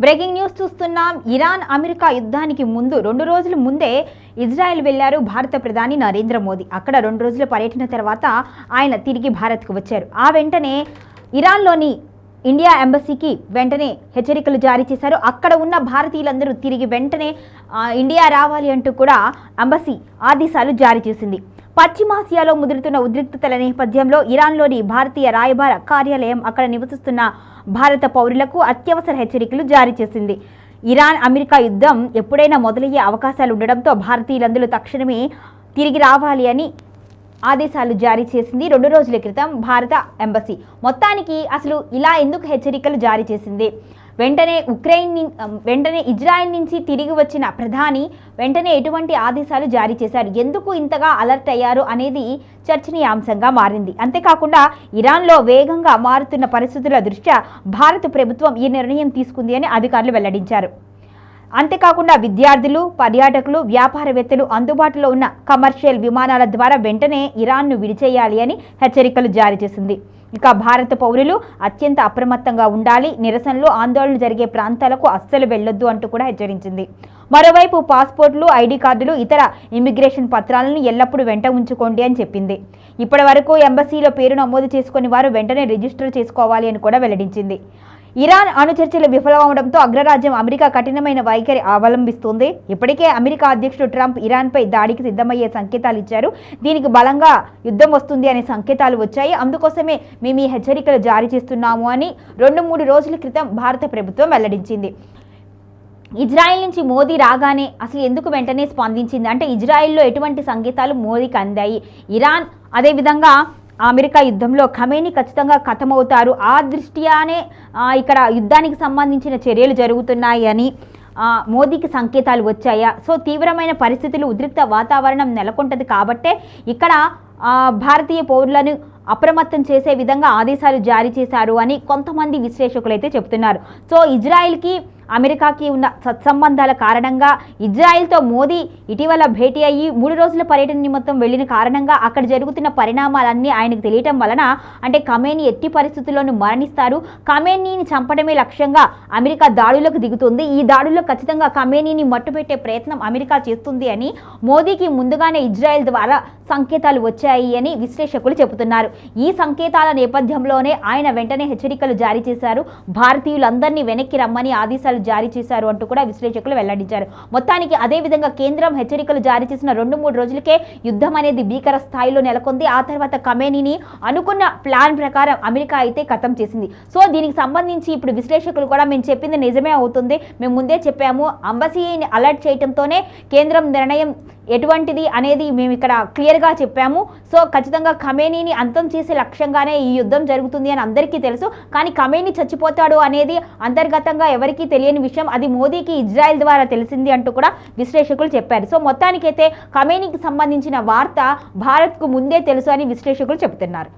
Breaking news చూస్తున్నాం. Iran America యుద్ధానికి ముందు 2 రోజుల ముందే ఇజ్రాయెల్ వెళ్లారు భారత ప్రధాని నరేంద్ర మోదీ. అక్కడ 2 రోజుల పర్యటన తర్వాత ఆయన తిరిగి భారత్కు వచ్చారు. ఆ వెంటనే ఇరాన్లోని ఇండియా ఎంబసీకి వెంటనే హెచ్చరికలు జారీ చేశారు. అక్కడ ఉన్న భారతీయులందరూ తిరిగి వెంటనే ఇండియా రావాలి అంటూ కూడా ఎంబసీ ఆదేశాలు జారీ చేసింది. పశ్చిమాసియాలో ముదురుతున్న ఉద్రిక్తతల నేపథ్యంలో ఇరాన్లోని భారతీయ రాయబార కార్యాలయం అక్కడ నివసిస్తున్న భారత పౌరులకు అత్యవసర హెచ్చరికలు జారీ చేసింది. ఇరాన్ అమెరికా యుద్ధం ఎప్పుడైనా మొదలయ్యే అవకాశాలు ఉండడంతో భారతీయులందరూ తక్షణమే తిరిగి రావాలి అని ఆదేశాలు జారీ చేసింది 2 రోజుల క్రితం భారత ఎంబసీ. మొత్తానికి అసలు ఇలా ఎందుకు హెచ్చరికలు జారీ చేసింది? వెంటనే ఇజ్రాయెల్ నుంచి తిరిగి వచ్చిన ప్రధాని వెంటనే ఎటువంటి ఆదేశాలు జారీ చేశారు, ఎందుకు ఇంతగా అలర్ట్ అయ్యారు అనేది చర్చనీయాంశంగా మారింది. అంతేకాకుండా ఇరాన్లో వేగంగా మారుతున్న పరిస్థితుల దృష్ట్యా భారత ప్రభుత్వం ఈ నిర్ణయం తీసుకుంది అని అధికారులు వెల్లడించారు. అంతేకాకుండా విద్యార్థులు, పర్యాటకులు, వ్యాపారవేత్తలు అందుబాటులో ఉన్న కమర్షియల్ విమానాల ద్వారా వెంటనే ఇరాన్ను విడిచేయాలి అని హెచ్చరికలు జారీ చేసింది. ఇక భారత పౌరులు అత్యంత అప్రమత్తంగా ఉండాలి, నిరసనలు, ఆందోళనలు జరిగే ప్రాంతాలకు అస్సలు వెళ్లొద్దు అంటూ కూడా హెచ్చరించింది. మరోవైపు పాస్పోర్ట్లు, ఐడి కార్డులు, ఇతర ఇమిగ్రేషన్ పత్రాలను ఎల్లప్పుడూ వెంట ఉంచుకోండి అని చెప్పింది. ఇప్పటి వరకు ఎంబసీలో పేరు నమోదు చేసుకుని వారు వెంటనే రిజిస్టర్ చేసుకోవాలి అని కూడా వెల్లడించింది. ఇరాన్ అణు చర్చలు విఫలమవడంతో అగ్రరాజ్యం అమెరికా కఠినమైన వైఖరి అవలంబిస్తుంది. ఇప్పటికే అమెరికా అధ్యక్షుడు ట్రంప్ ఇరాన్పై దాడికి సిద్ధమయ్యే సంకేతాలు ఇచ్చారు. దీనికి బలంగా యుద్ధం వస్తుంది అనే సంకేతాలు వచ్చాయి. అందుకోసమే మేము ఈ హెచ్చరికలు జారీ చేస్తున్నాము అని 2-3 రోజుల క్రితం భారత ప్రభుత్వం వెల్లడించింది. ఇజ్రాయెల్ నుంచి మోదీ రాగానే అసలు ఎందుకు వెంటనే స్పందించింది అంటే ఇజ్రాయెల్లో ఎటువంటి సంకేతాలు మోదీకి అందాయి? ఇరాన్ అదేవిధంగా అమెరికా యుద్ధంలో ఖమేనీ ఖచ్చితంగా ఖతమవుతారు, ఆ దృష్ట్యానే ఇక్కడ యుద్ధానికి సంబంధించిన చర్యలు జరుగుతున్నాయి అని మోదీకి సంకేతాలు వచ్చాయా? సో తీవ్రమైన పరిస్థితులు, ఉద్రిక్త వాతావరణం నెలకొంటది కాబట్టే ఇక్కడ భారతీయ పౌరులను అప్రమత్తం చేసే విధంగా ఆదేశాలు జారీ చేశారు అని కొంతమంది విశ్లేషకులు అయితే చెప్తున్నారు. సో ఇజ్రాయెల్కి అమెరికాకి ఉన్న సత్సంబంధాల కారణంగా ఇజ్రాయెల్తో మోదీ ఇటీవల భేటీ అయ్యి 3 రోజుల పర్యటన నిమిత్తం వెళ్లిన కారణంగా అక్కడ జరుగుతున్న పరిణామాలన్నీ ఆయనకు తెలియటం వలన అంటే ఖమేనీ ఎట్టి పరిస్థితుల్లోనూ మరణిస్తారు, ఖమేనీని చంపడమే లక్ష్యంగా అమెరికా దాడులకు దిగుతుంది, ఈ దాడుల్లో ఖచ్చితంగా ఖమేనీని మట్టుపెట్టే ప్రయత్నం అమెరికా చేస్తుంది అని మోదీకి ముందుగానే ఇజ్రాయెల్ ద్వారా సంకేతాలు వచ్చాయి అని విశ్లేషకులు చెబుతున్నారు. ఈ సంకేతాల నేపథ్యంలోనే ఆయన వెంటనే హెచ్చరికలు జారీ చేశారు, భారతీయులందరినీ వెనక్కి రమ్మని ఆదేశాలు జారీ చేశారు అంటూ కూడా విశ్లేషకులు వెల్లడించారు. మొత్తానికి అదేవిధంగా కేంద్రం హెచ్చరికలు జారీ చేసిన 2-3 రోజులకే యుద్ధం అనేది భీకర స్థాయిలో నెలకొంది. ఆ తర్వాత ఖమేనీని అనుకున్న ప్లాన్ ప్రకారం అమెరికా అయితే ఖతం చేసింది. సో దీనికి సంబంధించి ఇప్పుడు విశ్లేషకులు కూడా మేము చెప్పింది నిజమే అవుతుంది, మేము ముందే చెప్పాము, అంబసీని అలర్ట్ చేయడంతోనే కేంద్రం నిర్ణయం ఎటువంటిది అనేది మేము ఇక్కడ క్లియర్గా చెప్పాము. సో ఖచ్చితంగా ఖమేనీని అంతం చేసే లక్ష్యంగానే ఈ యుద్ధం జరుగుతుంది అని అందరికీ తెలుసు. కానీ ఖమేనీ చచ్చిపోతాడు అనేది అంతర్గతంగా ఎవరికీ తెలియని విషయం, అది మోదీకి ఇజ్రాయెల్ ద్వారా తెలిసింది అంటూ కూడా విశ్లేషకులు చెప్పారు. సో మొత్తానికైతే ఖమేనీకి సంబంధించిన వార్త భారత్కు ముందే తెలుసు అని విశ్లేషకులు చెబుతున్నారు.